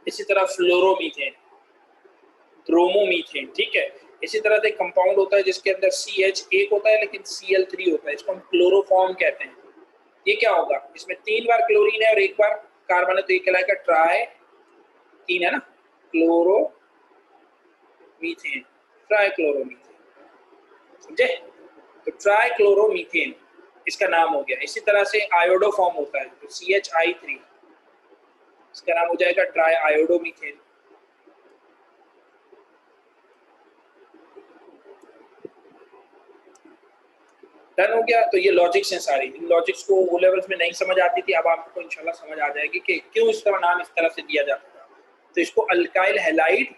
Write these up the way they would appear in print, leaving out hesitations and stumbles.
इसी तरह fluoromethane, bromomethane, ठीक है। इसी तरह से कंपाउंड होता है जिसके अंदर CH एक होता है लेकिन Cl3 होता है, इसको हम क्लोरोफॉर्म कहते हैं। ये क्या होगा, इसमें 3 बार क्लोरीन है और 1 बार कार्बन है, तो ये कहलाएगा ट्राई, 3 है ना, क्लोरोमीथेन, ट्राइक्लोरोमीथेन, समझे। तो ट्राइक्लोरोमीथेन इसका नाम हो गया। इसी तरह से आयोडो फॉर्म होता है, तो CHI3, इसका नाम हो जाएगा ट्राई आयोडोमीथेन। डन हो गया। तो ये लॉजिक्स हैं सारी, इन लॉजिक्स को वो लेवल्स में नहीं समझ आती थी, अब आपको इंशाल्लाह समझ आ जाएगी कि क्यों इस तरह नाम इस तरह से दिया जाता था। तो इसको अल्काइल हैलाइड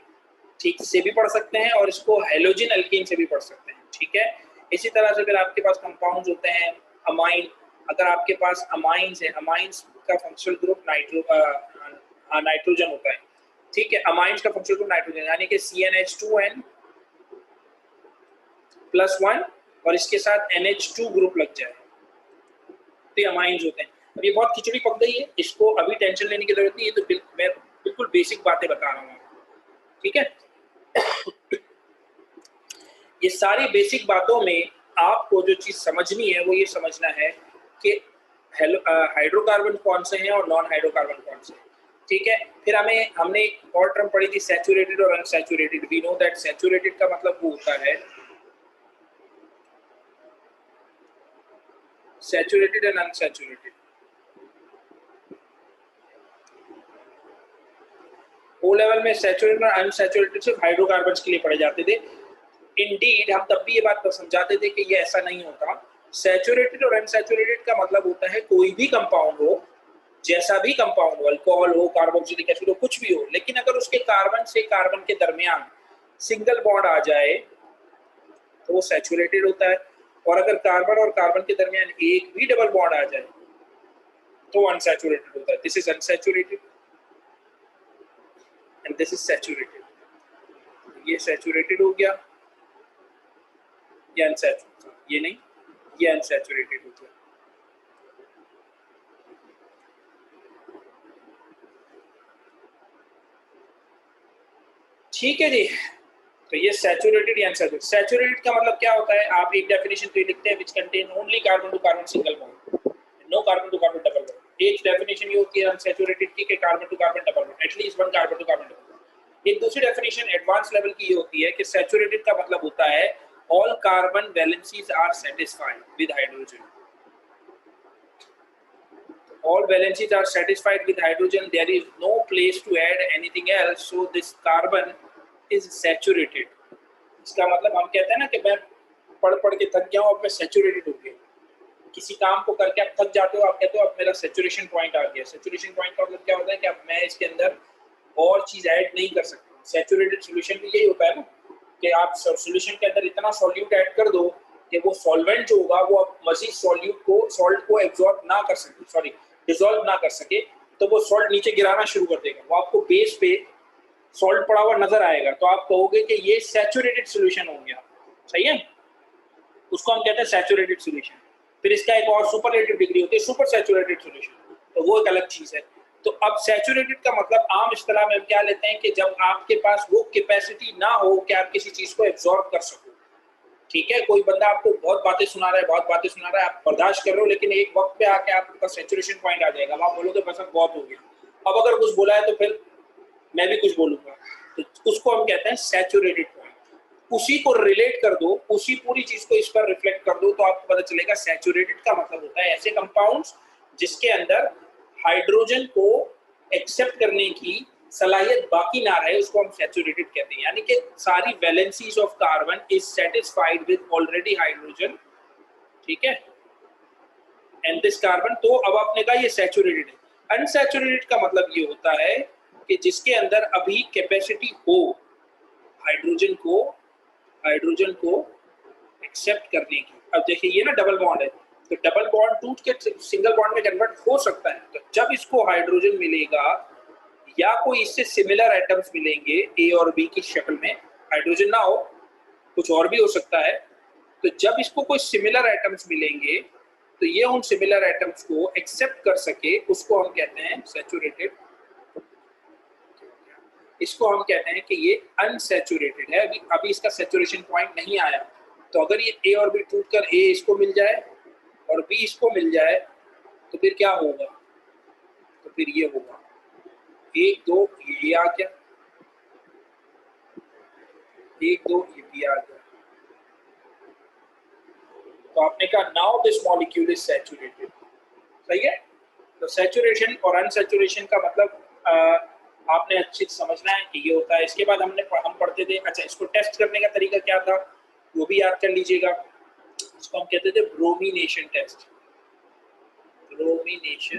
ठीक से भी पढ़ सकते हैं और इसको हैलोजन अल्कीन से भी पढ़ सकते हैं, ठीक है। इसी तरह से फिर आपके पास कंपाउंड्स होते हैं अमाइन। अगर आपके पास अमाइंस है, अमाइंस का फंक्शनल ग्रुप नाइट्रोजन होता है, ठीक है। अमाइंस का फंक्शनल ग्रुप नाइट्रोजन, यानी कि CnH2n+1 और इसके साथ NH2 ग्रुप लग जाए तो ये अमाइंस होते हैं। अब ये बहुत खिचड़ी पक गई है, इसको अभी टेंशन लेने की जरूरत नहीं है, तो मैं बिल्कुल बेसिक बातें बता रहा हूँ, ठीक है। ये सारी बेसिक बातों में आपको जो चीज समझनी है वो ये समझना है कि हाइड्रोकार्बन कौन से हैं और नॉन हाइड्रोकार्बन कौन से हैं, ठीक है। फिर हमने एक और टर्म पढ़ी थी सैचुरेटेड और unsaturated. We know that saturated का मतलब वो होता है saturated and unsaturated. O level में सैचुरेटेड और अनसैचुरेटेड सिर्फ हाइड्रोकार्बन्स के लिए पढ़े जाते थे। इंडीड हम तब भी ये बात समझाते थे कि ये ऐसा नहीं होता। सैचुरेटेड और अनसैचुरेटेड का मतलब होता है कोई भी कंपाउंड हो, जैसा भी कंपाउंड हो, अल्कोहल हो, कार्बोक्सिलिक एसिड हो, कुछ भी हो, लेकिन अगर उसके कार्बन से कार्बन के दरमियान सिंगल बॉन्ड आ जाए तो वो सैचुरेटेड होता है, और अगर कार्बन और कार्बन के दरमियान एक भी डबल बॉन्ड आ जाए तो अनसैचुरेटेड होता है। This is unsaturated and this is saturated. ये सैचुरेटेड हो गया, ये अनसैचुरेटेड, ये नहीं, ये अनसैचुरेटेड हो गया। ठीक है जी। तो ये सैचुरेटेड या अनसैचुरेटेड। सैचुरेटेड का मतलब क्या होता है, आप एक डेफिनेशन तो लिखते हैं, which contain only carbon to carbon single bond, no carbon to carbon double bond. एक डेफिनेशन ये होती है अनसैचुरेटेड की कि carbon to carbon double bond, at least one carbon to carbon double bond. एक दूसरी डेफिनेशन एडवांस लेवल की ये होती है कि सैचुरेटेड का मतलब होता है all carbon valencies are satisfied with hydrogen. All valencies are satisfied with hydrogen. There is no place to add anything else. So this carbon is saturated. इसका मतलब हम कहते हैं ना कि मैं पढ़ के थक गया हूँ, अब मैं सैचुरेटेड हो गया। किसी काम को करके आप थक जाते हो, आप कहते हो अब मेरा सैचुरेशन पॉइंट आ गया। सैचुरेशन पॉइंट का मतलब क्या होता है कि अब मैं इसके अंदर और चीज ऐड नहीं कर सकता। सैचुरेटेड सॉल्यूशन में यही होता है ना कि आप सॉल्यूशन के अंदर इतना सॉल्यूट ऐड कर दो कि वो सॉल्वेंट जो होगा वो अब मजीद सॉल्ट को एब्जॉर्ब ना कर सके, सॉरी डिसॉल्व ना कर सके, तो वो सॉल्ट नीचे गिराना शुरू कर देगा। वो आपको बेस पे सॉल्ट पड़ा हुआ नजर आएगा, तो आप कहोगे कि ये सैचुरेटेड सॉल्यूशन हो गया, सही है। उसको हम कहते हैं सैचुरेटेड सॉल्यूशन। फिर इसका एक और सुपरलेटिव डिग्री होती है सुपर सैचुरेटेड सॉल्यूशन, तो वो एक अलग चीज है। तो अब सैचुरेटेड का मतलब आम इस्तेलाह में हम क्या लेते हैं कि जब आपके पास वो कैपेसिटी ना हो कि आप किसी चीज को एब्जॉर्ब कर सको, ठीक है। कोई बंदा आपको बहुत बातें सुना रहा है, आप बर्दाश्त कर रहे हो, लेकिन एक वक्त पे आके आपके पास सैचुरेशन पॉइंट आ जाएगा, आप बोलोगे बस अब बहुत हो गया। अब अगर कुछ बोला है तो फिर मैं भी कुछ बोलूंगा, तो उसको हम कहते हैं सैचुरेटेड पॉइंट। उसी को रिलेट कर दो, उसी पूरी चीज को इस पर रिफ्लेक्ट कर दो, तो आपको पता चलेगा सैचुरेटेड का मतलब होता है ऐसे कंपाउंड्स जिसके अंदर हाइड्रोजन को एक्सेप्ट करने की सलाहियत बाकी ना रहे, उसको हम सैचुरेटेड कहते हैं। यानी कि सारी valencies of carbon is satisfied with already hydrogen, ठीक है, एंड दिस कार्बन। तो अब आपने कहा ये सैचुरेटेड है। अनसैचुरेटेड का मतलब ये होता है कि जिसके अंदर अभी कैपेसिटी हो हाइड्रोजन को एक्सेप्ट करने की। अब देखिए ये ना डबल बॉन्ड है, तो डबल बॉन्ड टूट के सिंगल बॉन्ड में कन्वर्ट हो सकता है। तो जब इसको हाइड्रोजन मिलेगा या कोई इससे सिमिलर एटम्स मिलेंगे ए और बी की शक्ल में, हाइड्रोजन ना हो कुछ और भी हो सकता है, तो जब इसको कोई सिमिलर एटम्स मिलेंगे तो ये उन सिमिलर एटम्स को एक्सेप्ट कर सके, उसको हम कहते हैं सैचुरेटेड। इसको हम कहते हैं कि ये अनसैचुरेटेड है, अभी इसका सैचुरेशन पॉइंट नहीं आया। तो अगर ये ए और बी टूट कर ए इसको मिल जाए और बी इसको मिल जाए तो फिर क्या होगा, तो फिर ये होगा 1 2 ये आ गया, 1 2 ये भी आ गया। तो आपने कहा now this molecule is saturated, सही है। तो सैचुरेशन और अनसैचुरेशन का मतलब आपने अच्छे से समझना है कि ये होता है। इसके बाद हम पढ़ते थे, अच्छा इसको टेस्ट करने का तरीका क्या था वो भी याद कर लीजिएगा। इसको हम कहते थे ब्रोमिनेशन टेस्ट, ब्रोमिनेशन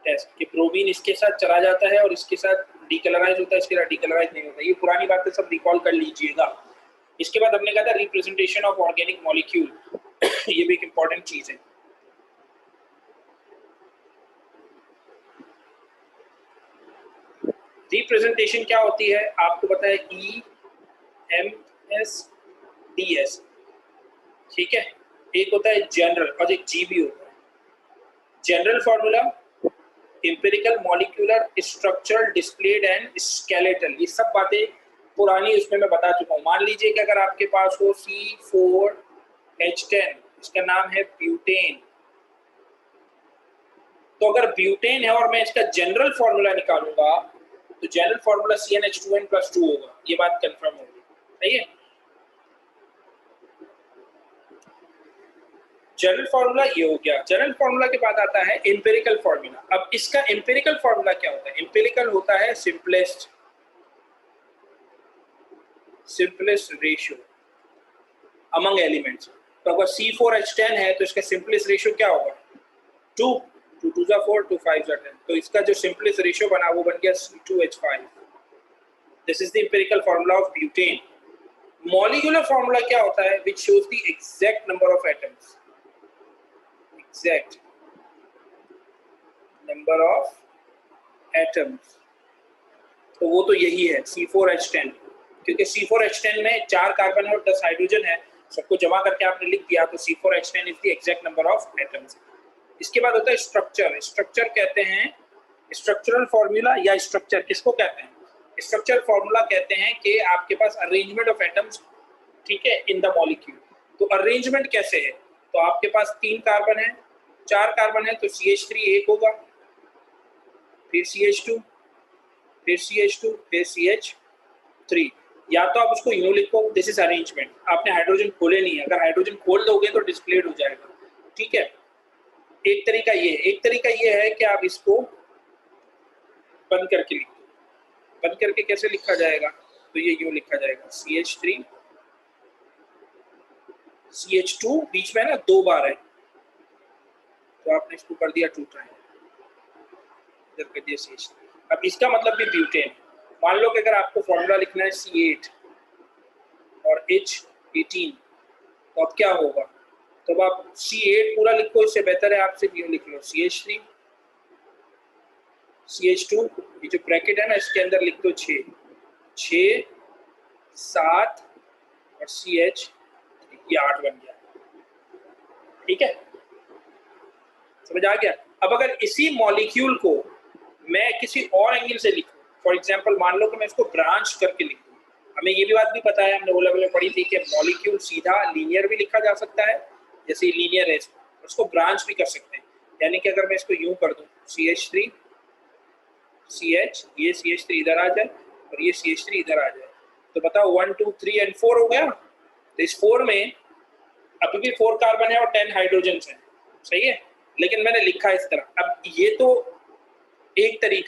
टेस्ट कि ब्रोमीन इसके साथ चला जाता है और इसके साथ डीकलराइज होता है, इसके साथ डीकलराइज नहीं होता। ये पुरानी बातें सब रिकॉल कर लीजिएगा। इसके बाद हमने कहा था रिप्रेजेंटेशन ऑफ ऑर्गेनिक मॉलिक्यूल ये भी एक इंपॉर्टेंट चीज है। रिप्रेजेंटेशन क्या होती है आपको पता है, EMS/DS, ठीक है। एक होता है जनरल और एक GB होता है। General formula empirical, molecular, structural, displayed and skeletal, ये सब बातें पुरानी उसमें मैं बता चुका हूँ। मान लीजिए कि अगर आपके पास हो C4H10, इसका नाम है ब्यूटेन, तो अगर ब्यूटेन है और मैं इसका जनरल फॉर्मूला निकालूंगा तो जनरल फॉर्मूला CnH2n+2 होगा। ये बात कंफर्म होगी, सही है। जनरल फॉर्मूला ये हो गया। जनरल फॉर्मूला के बाद आता है एम्पिरिकल फॉर्मूला। अब इसका एम्पिरिकल फॉर्मूला क्या होता है? एम्पिरिकल होता है सिंपलेस्ट रेशियो अमंग एलिमेंट्स। तो अगर C4H10 है तो इसका सिंपलेस्ट रेशियो क्या होगा? 2 2 2 4 2 5 10। तो इसका जो सिंपलेस्ट रेशियो बना वो बन गया C2H5। This is the empirical formula of butane. Molecular formula क्या होता है? Which shows the exact number of atoms, exact number of atoms. तो वो तो यही है C4H10, क्योंकि C4H10 में 4 कार्बन है और 10 हाइड्रोजन है। सबको जमा करके आपने लिख दिया तो C4H10 is the exact number of atoms. इसके बाद होता है स्ट्रक्चर। स्ट्रक्चर कहते हैं स्ट्रक्चरल फॉर्मूला, या स्ट्रक्चर किसको कहते हैं? स्ट्रक्चर फॉर्मूला कहते हैं कि आपके पास अरेंजमेंट ऑफ एटम्स, ठीक है, इन द मॉलिक्यूल। तो अरेंजमेंट कैसे है? तो आपके पास 3 कार्बन है, 4 कार्बन है तो CH3 एक होगा, फिर CH2, फिर CH2, फिर CH3। या तो आप उसको यूं लिखो, दिस इज अरेंजमेंट। आपने हाइड्रोजन खोले नहीं है, अगर हाइड्रोजन खोल दोगे तो डिस्प्लेड हो जाएगा, ठीक है। एक तरीका ये है कि आप इसको बंद करके लिखो। बंद करके कैसे लिखा जाएगा? तो ये यूं लिखा जाएगा CH3 CH2, बीच में ना 2 बार है तो आपने इसको कर दिया 2 टाइम, इधर कर दिया CH3। अब इसका मतलब भी ब्यूटेन। मान लो कि अगर आपको फॉर्मूला लिखना है C8 और H18 तो अब क्या होगा? तो आप C8 पूरा लिखो, इससे बेहतर है आप सिर्फ यूं लिख लो CH3 CH2, ये जो ब्रैकेट है ना इसके अंदर लिख दो 6 6 7 और CH, ये 8 बन गया, ठीक है, समझ आ गया। अब अगर इसी मॉलिक्यूल को मैं किसी और एंगल से लिखूं, फॉर एग्जांपल मान लो कि मैं इसको ब्रांच करके लिखूं। हमें ये भी बात भी पता है, हमने वो लेवल में पढ़ी थी कि मॉलिक्यूल सीधा लीनियर भी लिखा जा सकता है, जैसे लीनियर है उसको ब्रांच भी कर सकते हैं। यानी कि अगर मैं इसको यूं कर दूं CH3 CH, ये CH3 इधर आ जाए और ये CH3 इधर आ जाए, तो बताओ 1 2 3 और 4 हो गया। तो इस 4 में अभी भी 4 कार्बन है और 10 हाइड्रोजन है, सही है, लेकिन मैंने लिखा इस तरह। अब ये तो एक तरीका